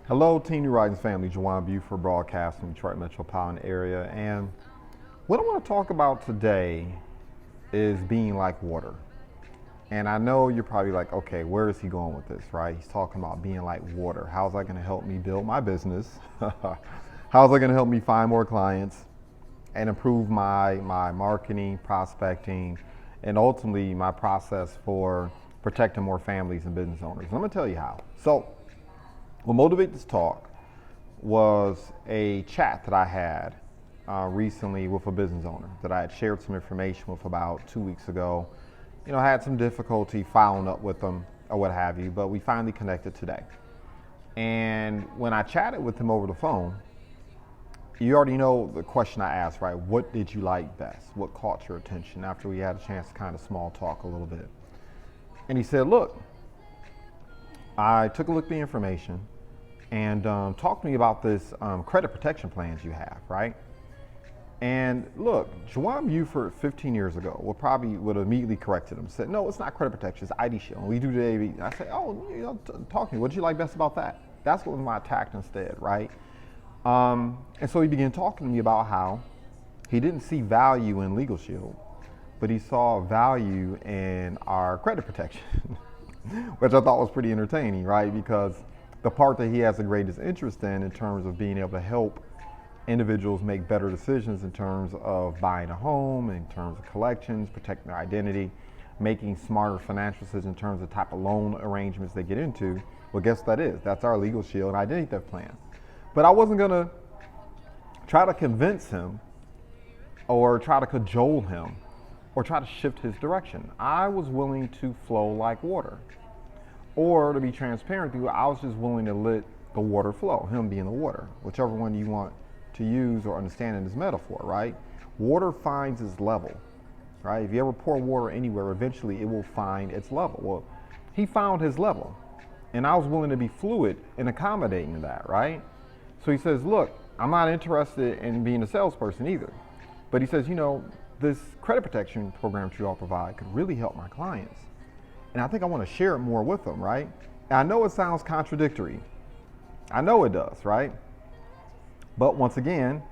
Hello, Team New Writings family. JuJuan Buford, broadcasting Detroit metropolitan area. And what I want to talk about today is being like water. And I know you're probably like, okay, where is he going with this, right? He's talking about being like water. How's that going to help me build my business? How's that going to help me find more clients and improve my marketing, prospecting, and ultimately my process for protecting more families and business owners? I'm going to tell you how. So, what motivated this talk was a chat that I had recently with a business owner that I had shared some information with about 2 weeks ago. You know, I had some difficulty following up with them or what have you, but we finally connected today. And when I chatted with him over the phone, you already know the question I asked, right? What did you like best? What caught your attention after we had a chance to kind of small talk a little bit? And he said, look, I took a look at the information and talk to me about this credit protection plans you have, right? And look, JuJuan Buford 15 years ago would have immediately corrected him, said, no, it's not credit protection, it's ID Shield. And we do today. I say, oh, talk to me. What did you like best about that? That's what was my tact instead, right? And so he began talking to me about how he didn't see value in Legal Shield, but he saw value in our credit protection, which I thought was pretty entertaining, right? Because the part that he has the greatest interest in terms of being able to help individuals make better decisions in terms of buying a home, in terms of collections, protecting their identity, making smarter financial decisions in terms of the type of loan arrangements they get into. Well, guess what that is? That's our Legal Shield and identity theft plan. But I wasn't gonna try to convince him or try to cajole him or try to shift his direction. I was willing to flow like water. Or to be transparent with you, I was just willing to let the water flow, him being the water, whichever one you want to use or understand in this metaphor, right? Water finds its level, right? If you ever pour water anywhere, eventually it will find its level. Well, he found his level, and I was willing to be fluid and accommodating to that, right? So he says, look, I'm not interested in being a salesperson either. But he says, you know, this credit protection program that you all provide could really help my clients. And I think I want to share it more with them, right? And I know it sounds contradictory. I know it does, right? But once again,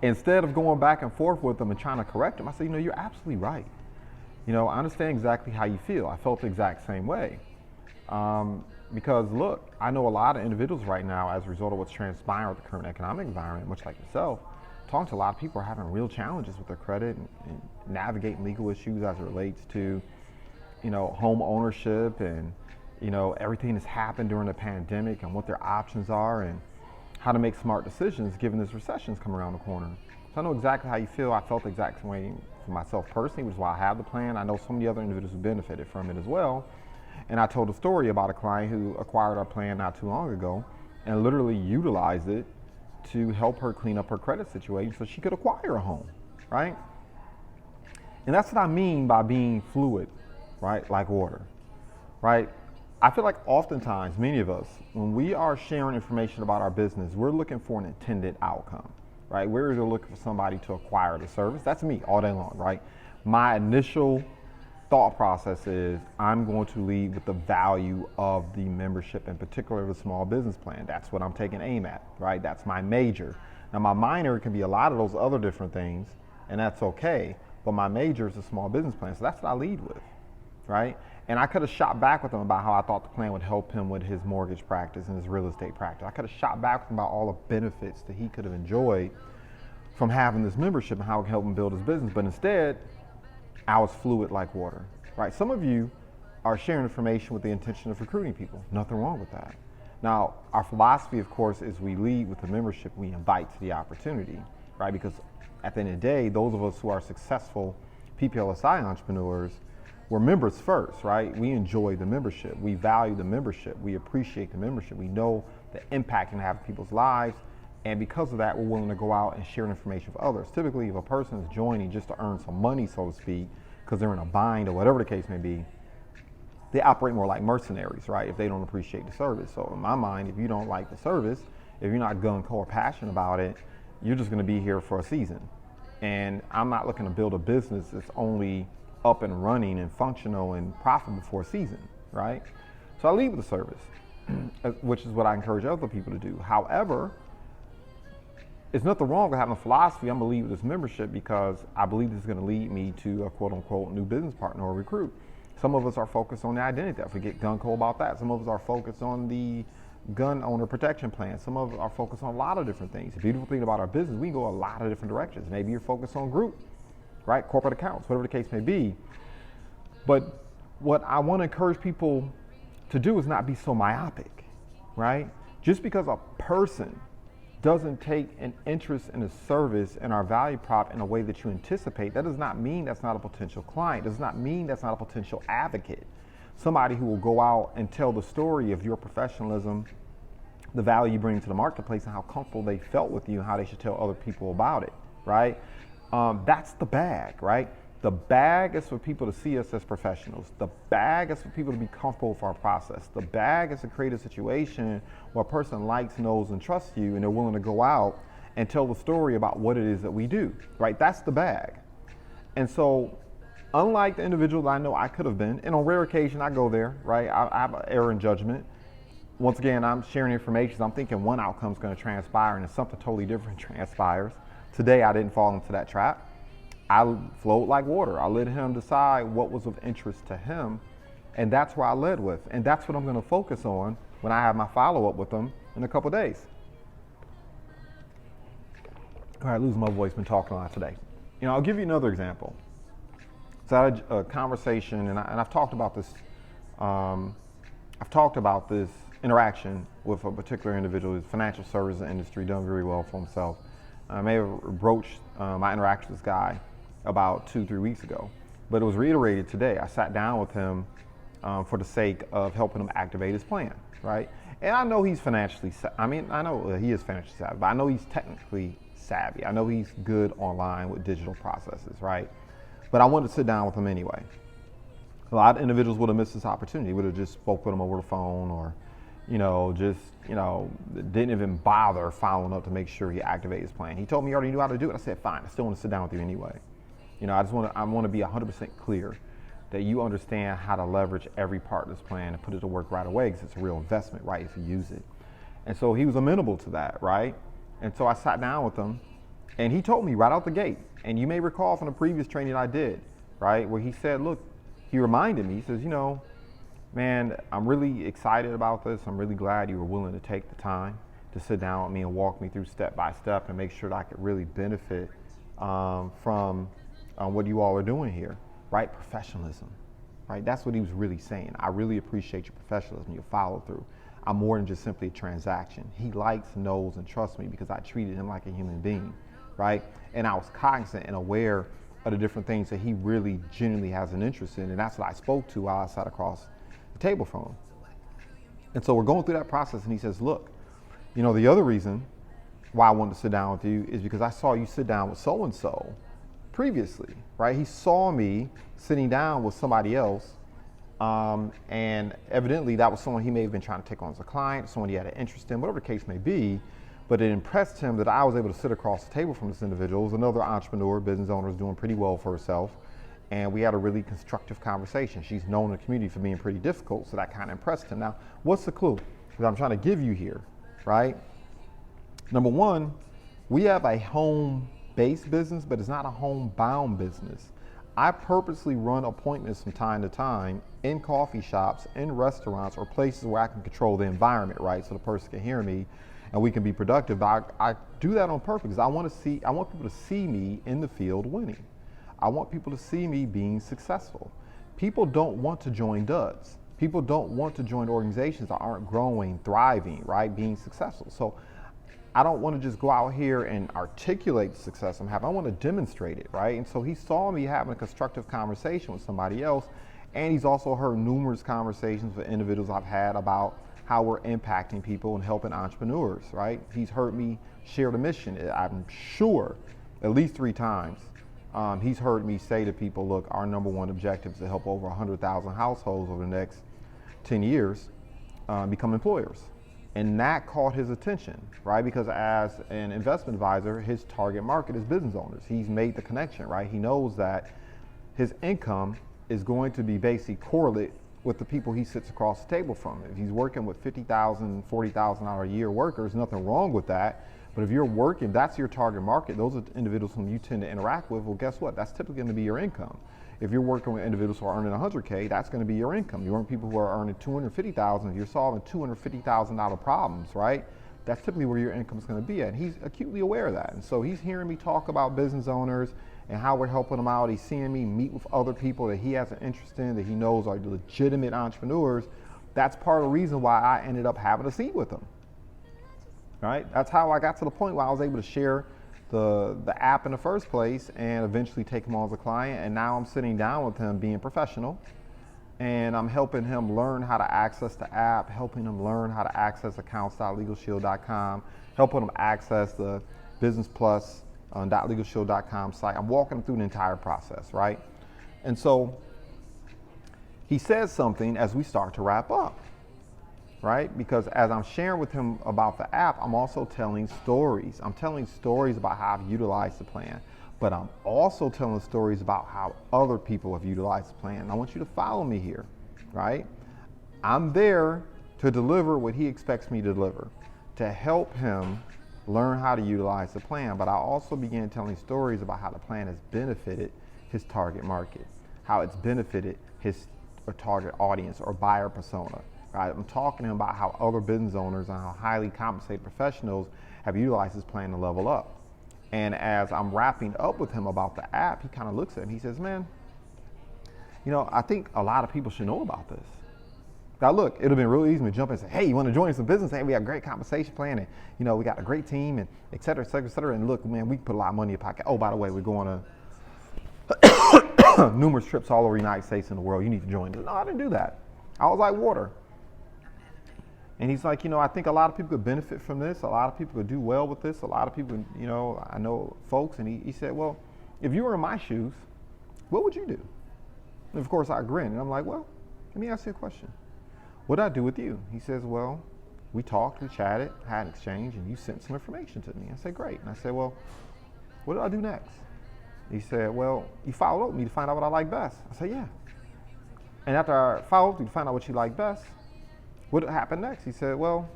instead of going back and forth with them and trying to correct them, I say, you know, you're absolutely right. You know, I understand exactly how you feel. I felt the exact same way. Because look, I know a lot of individuals right now as a result of what's transpiring with the current economic environment, much like yourself, talking to a lot of people are having real challenges with their credit and navigating legal issues as it relates to, you know, home ownership and, you know, everything that's happened during the pandemic and what their options are and how to make smart decisions given this recession's coming around the corner. So I know exactly how you feel. I felt the exact same way for myself personally, which is why I have the plan. I know so many other individuals who benefited from it as well. And I told a story about a client who acquired our plan not too long ago and literally utilized it to help her clean up her credit situation so she could acquire a home, right? And that's what I mean by being fluid, right? Like water, right? I feel like oftentimes, many of us, when we are sharing information about our business, we're looking for an intended outcome, right? We're either looking for somebody to acquire the service. That's me all day long, right? My initial thought process is I'm going to lead with the value of the membership, in particular the small business plan. That's what I'm taking aim at, right? That's my major. Now my minor can be a lot of those other different things, and that's okay, but my major is the small business plan, so that's what I lead with, right? And I could have shot back with him about how I thought the plan would help him with his mortgage practice and his real estate practice. I could have shot back with him about all the benefits that he could have enjoyed from having this membership and how it could help him build his business, but instead, I was fluid like water, right? Some of you are sharing information with the intention of recruiting people. Nothing wrong with that. Now, our philosophy, of course, is we lead with the membership, we invite to the opportunity, right? Because at the end of the day, those of us who are successful PPLSI entrepreneurs, we're members first, right? We enjoy the membership. We value the membership. We appreciate the membership. We know the impact it can have in people's lives. And because of that, we're willing to go out and share information with others. Typically, if a person is joining just to earn some money, so to speak, because they're in a bind or whatever the case may be, they operate more like mercenaries, right? If they don't appreciate the service. So in my mind, if you don't like the service, if you're not gung-ho or passionate about it, you're just gonna be here for a season. And I'm not looking to build a business that's only up and running and functional and profitable for a season, right? So I lead with the service. which is what I encourage other people to do. However, there's nothing wrong with having a philosophy. I'm going to lead with this membership because I believe this is going to lead me to a quote unquote new business partner or recruit. Some of us are focused on the identity theft. We get gun-co about that. Some of us are focused on the gun owner protection plan. Some of us are focused on a lot of different things. The beautiful thing about our business, we can go a lot of different directions. Maybe you're focused on group, right? Corporate accounts, whatever the case may be. But what I want to encourage people to do is not be so myopic, right? Just because a person doesn't take an interest in a service and our value prop in a way that you anticipate, that does not mean that's not a potential client. Does not mean that's not a potential advocate. Somebody who will go out and tell the story of your professionalism, the value you bring to the marketplace, and how comfortable they felt with you and how they should tell other people about it, right? That's the bag, right? The bag is for people to see us as professionals. The bag is for people to be comfortable with our process. The bag is to create a situation where a person likes, knows, and trusts you, and they're willing to go out and tell the story about what it is that we do, right? That's the bag. And so, unlike the individual that I know I could have been, and on rare occasion I go there, right? I have an error in judgment. Once again, I'm sharing information. So I'm thinking one outcome is going to transpire, and then something totally different transpires. Today, I didn't fall into that trap. I flowed like water. I let him decide what was of interest to him, and that's where I led with. And that's what I'm going to focus on when I have my follow-up with him in a couple of days. All right, losing my voice, been talking a lot today. I'll give you another example. So I had a conversation, and I've talked about this. I've talked about this interaction with a particular individual who's financial services industry, done very well for himself. I may have broached my interaction with this guy about 2-3 weeks ago, but it was reiterated today. I sat down with him for the sake of helping him activate his plan, right? And I know he's financially, I know he is financially savvy, but I know he's technically savvy. I know he's good online with digital processes, right? But I wanted to sit down with him anyway. A lot of individuals would have missed this opportunity, would have just spoke with him over the phone or, didn't even bother following up to make sure he activated his plan. He told me he already knew how to do it. I said, fine, I still want to sit down with you anyway. I want to be 100% clear that you understand how to leverage every part of this plan and put it to work right away because it's a real investment, right, if you use it. And so he was amenable to that, right? And so I sat down with him, and he told me right out the gate, and you may recall from the previous training I did, right, where he said, look, he reminded me, he says, man, I'm really excited about this. I'm really glad you were willing to take the time to sit down with me and walk me through step by step and make sure that I could really benefit from what you all are doing here, right? Professionalism, right? That's what he was really saying. I really appreciate your professionalism, your follow through. I'm more than just simply a transaction. He likes, knows, and trusts me because I treated him like a human being, right? And I was cognizant and aware of the different things that he really genuinely has an interest in, and that's what I spoke to while I sat across the table from him. And so we're going through that process, and he says, look, the other reason why I wanted to sit down with you is because I saw you sit down with so-and-so previously, right? He saw me sitting down with somebody else, and evidently that was someone he may have been trying to take on as a client, someone he had an interest in, whatever the case may be, but it impressed him that I was able to sit across the table from this individual. It was another entrepreneur, business owner, is doing pretty well for herself, and we had a really constructive conversation. She's known in the community for being pretty difficult, so that kind of impressed him. Now, what's the clue that I'm trying to give you here, right? Number one, we have a home-based business, but it's not a home-bound business. I purposely run appointments from time to time in coffee shops, in restaurants, or places where I can control the environment, right? So the person can hear me and we can be productive. But I do that on purpose because I want people to see me in the field winning. I want people to see me being successful. People don't want to join duds. People don't want to join organizations that aren't growing, thriving, right? Being successful. So I don't want to just go out here and articulate the success I'm having. I want to demonstrate it, right? And so he saw me having a constructive conversation with somebody else, and he's also heard numerous conversations with individuals I've had about how we're impacting people and helping entrepreneurs, right? He's heard me share the mission. I'm sure at least 3 times. He's heard me say to people, look, our number one objective is to help over 100,000 households over the next 10 years become employers. And that caught his attention, right? Because as an investment advisor, his target market is business owners. He's made the connection, right? He knows that his income is going to be basically with the people he sits across the table from. If he's working with $50,000, $40,000 a year workers, nothing wrong with that. But if you're working, that's your target market. Those are the individuals whom you tend to interact with. Well, guess what? That's typically going to be your income. If you're working with individuals who are earning 100K, that's going to be your income. You're working with people who are earning 250,000. If you're solving $250,000 problems, right? That's typically where your income is going to be at. And he's acutely aware of that. And so he's hearing me talk about business owners and how we're helping them out. He's seeing me meet with other people that he has an interest in, that he knows are legitimate entrepreneurs. That's part of the reason why I ended up having a seat with him. Right? That's how I got to the point where I was able to share the app in the first place and eventually take him on as a client. And now I'm sitting down with him being professional, and I'm helping him learn how to access the app, helping him learn how to access accounts.legalshield.com, helping him access the Business Plus .legalshield.com site. I'm walking him through the entire process, right? And so he says something as we start to wrap up, right? Because as I'm sharing with him about the app, I'm also telling stories. I'm telling stories about how I've utilized the plan, but I'm also telling stories about how other people have utilized the plan. And I want you to follow me here, right? I'm there to deliver what he expects me to deliver, to help him learn how to utilize the plan. But I also began telling stories about how the plan has benefited his target market, how it's benefited his target audience or buyer persona. Right? I'm talking to him about how other business owners and how highly compensated professionals have utilized this plan to level up. And as I'm wrapping up with him about the app, he kind of looks at me. He says, man, you know, I think a lot of people should know about this. Now look, it would have been real easy to jump in and say, hey, you want to join some business? Hey, we have a great compensation plan, and you know, we got a great team, and et cetera, et cetera, et cetera. And look, man, we put a lot of money in your pocket. Oh, by the way, we're going to numerous trips all over the United States and the world. You need to join. No, I didn't do that. I was like water. And he's like, you know, I think a lot of people could benefit from this. A lot of people could do well with this. A lot of people, you know, I know folks. And he said, well, if you were in my shoes, what would you do? And of course, I grinned. And I'm like, well, let me ask you a question. What did I do with you? He says, well, we talked, we chatted, had an exchange, and you sent some information to me. I said, great. And I said, well, what did I do next? He said, well, you followed up with me to find out what I like best. I said, yeah. And after I followed up to find out what you like best, what happened next? He said, well,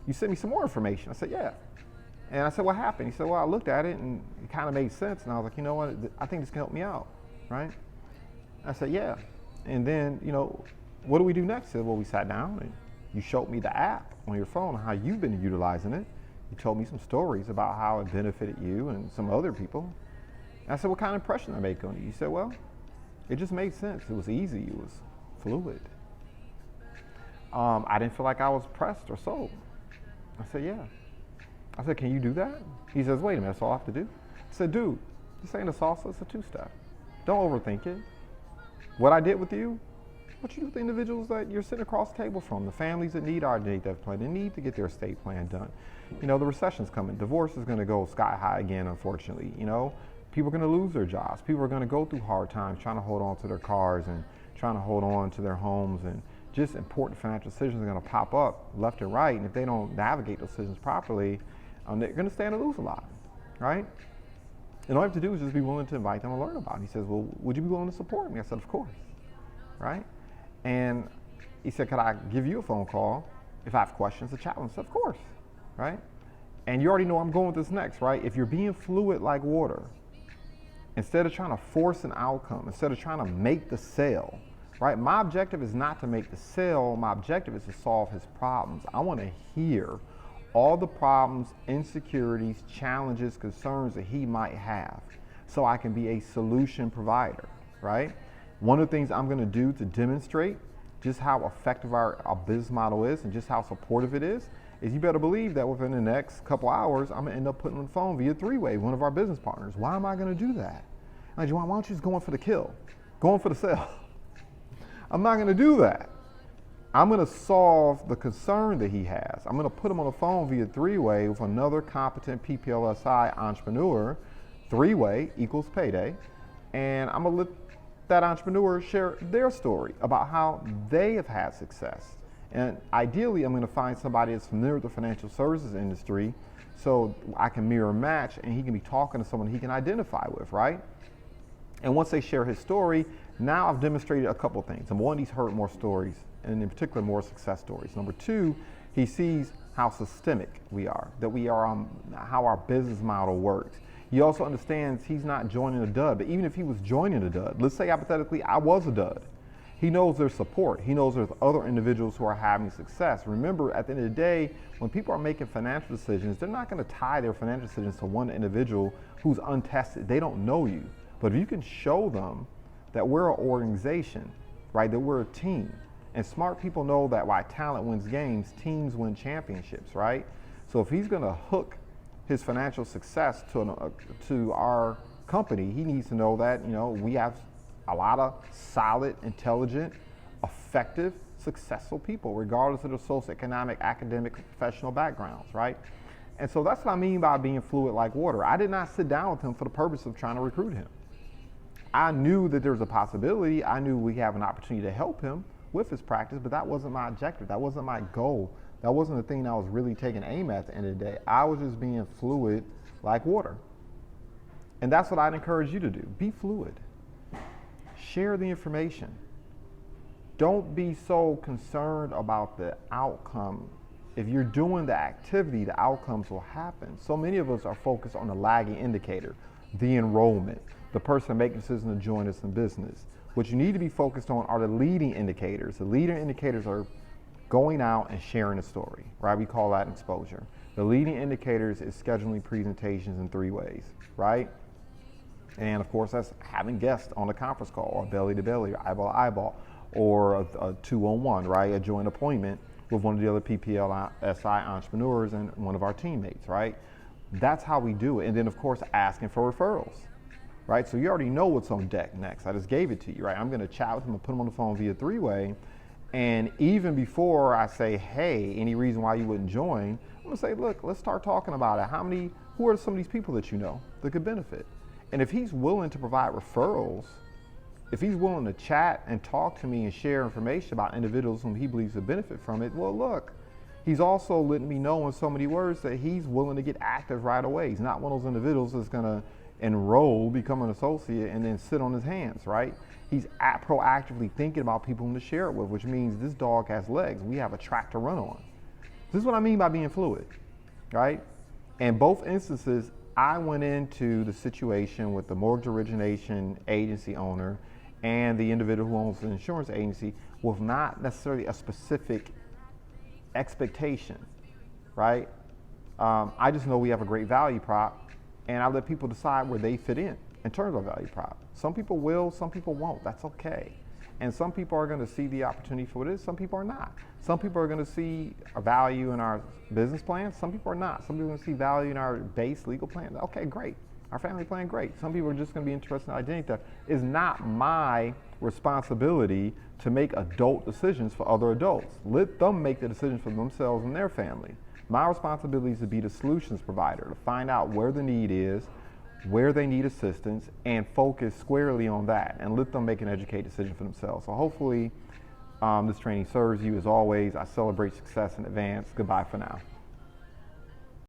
you sent me some more information. I said, yeah. And I said, what happened? He said, well, I looked at it and it kind of made sense. And I was like, you know what? I think this can help me out, right? I said, yeah. And then, you know, what do we do next? He said, well, we sat down and you showed me the app on your phone and how you've been utilizing it. You told me some stories about how it benefited you and some other people. And I said, what kind of impression I make on you? He said, well, it just made sense. It was easy. It was fluid. I didn't feel like I was pressed or sold. I said, yeah. I said, can you do that? He says, wait a minute, that's all I have to do? I said, dude, this ain't a salsa, it's a two-step. Don't overthink it. What I did with you, what you do with the individuals that you're sitting across the table from, the families that need our death plan, they need to get their estate plan done. You know, the recession's coming. Divorce is going to go sky high again, unfortunately. You know, people are going to lose their jobs. People are going to go through hard times trying to hold on to their cars and trying to hold on to their homes, and just important financial decisions are going to pop up left and right. And if they don't navigate those decisions properly, they're going to stand to lose a lot, right? And all you have to do is just be willing to invite them to learn about it. He says, well, would you be willing to support me? I said, of course, right? And he said, could I give you a phone call if I have questions to chat with? I said, of course, right? And you already know I'm going with this next, right? If you're being fluid like water, instead of trying to force an outcome, instead of trying to make the sale, right? My objective is not to make the sale. My objective is to solve his problems. I want to hear all the problems, insecurities, challenges, concerns that he might have so I can be a solution provider, right? One of the things I'm going to do to demonstrate just how effective our business model is and just how supportive it is you better believe that within the next couple hours, I'm going to end up putting on the phone via three-way, one of our business partners. Why am I going to do that? I'm like, JuJuan, why don't you just go in for the kill? Go in for the sale. I'm not going to do that. I'm going to solve the concern that he has. I'm going to put him on the phone via three-way with another competent PPLSI entrepreneur. Three-way equals payday. And I'm going to let that entrepreneur share their story about how they have had success. And ideally, I'm going to find somebody that's familiar with the financial services industry so I can mirror match and he can be talking to someone he can identify with, right? And once they share his story, Now I've demonstrated a couple things. Number one, he's heard more stories, and in particular more success stories. Number two, he sees how systemic we are, that we are how our business model works. He also understands he's not joining a dud, but even if he was joining a dud, let's say hypothetically I was a dud, he knows there's support. He knows there's other individuals who are having success. Remember, at the end of the day, when people are making financial decisions, they're not going to tie their financial decisions to one individual who's untested. They don't know you. But if you can show them that we're an organization, right, that we're a team, and smart people know that while talent wins games, teams win championships, right? So if he's going to hook his financial success to our company, he needs to know that, we have a lot of solid, intelligent, effective, successful people, regardless of their socioeconomic, academic, professional backgrounds, right? And so that's what I mean by being fluid like water. I did not sit down with him for the purpose of trying to recruit him. I knew that there was a possibility. I knew we have an opportunity to help him with his practice, but that wasn't my objective. That wasn't my goal. That wasn't the thing I was really taking aim at the end of the day. I was just being fluid like water. And that's what I'd encourage you to do. Be fluid. Share the information. Don't be so concerned about the outcome. If you're doing the activity, the outcomes will happen. So many of us are focused on the lagging indicator, the enrollment, the person making decisions to join us in business. What you need to be focused on are the leading indicators. The leading indicators are going out and sharing a story, right? We call that exposure. The leading indicators is scheduling presentations in 3 ways, right? And of course, that's having guests on a conference call, or belly to belly, or eyeball to eyeball, or a 2-on-1, right? A joint appointment with one of the other PPLSI entrepreneurs and one of our teammates, right? That's how we do it. And then of course, asking for referrals, right? So you already know what's on deck next. I just gave it to you, right? I'm gonna chat with him and put him on the phone via 3-way. And even before I say, hey, any reason why you wouldn't join, I'm gonna say, look, let's start talking about it. Who are some of these people that you know that could benefit? And if he's willing to provide referrals, if he's willing to chat and talk to me and share information about individuals whom he believes would benefit from it, well, look, he's also letting me know in so many words that he's willing to get active right away. He's not one of those individuals that's gonna enroll, become an associate, and then sit on his hands, right? He's proactively thinking about people to share it with, which means this dog has legs. We have a track to run on. This is what I mean by being fluid, right? In both instances, I went into the situation with the mortgage origination agency owner and the individual who owns the insurance agency with not necessarily a specific expectation, right? I just know we have a great value prop, and I let people decide where they fit in terms of value prop. Some people will, some people won't. That's okay. And some people are going to see the opportunity for what it is. Some people are not. Some people are going to see a value in our business plan. Some people are not. Some people are going to see value in our base legal plan. Okay, great. Our family plan, great. Some people are just going to be interested in identity theft. It's not my responsibility to make adult decisions for other adults. Let them make the decisions for themselves and their family. My responsibility is to be the solutions provider, to find out where the need is, where they need assistance, and focus squarely on that and let them make an educated decision for themselves. So hopefully this training serves you. As always, I celebrate success in advance. Goodbye for now.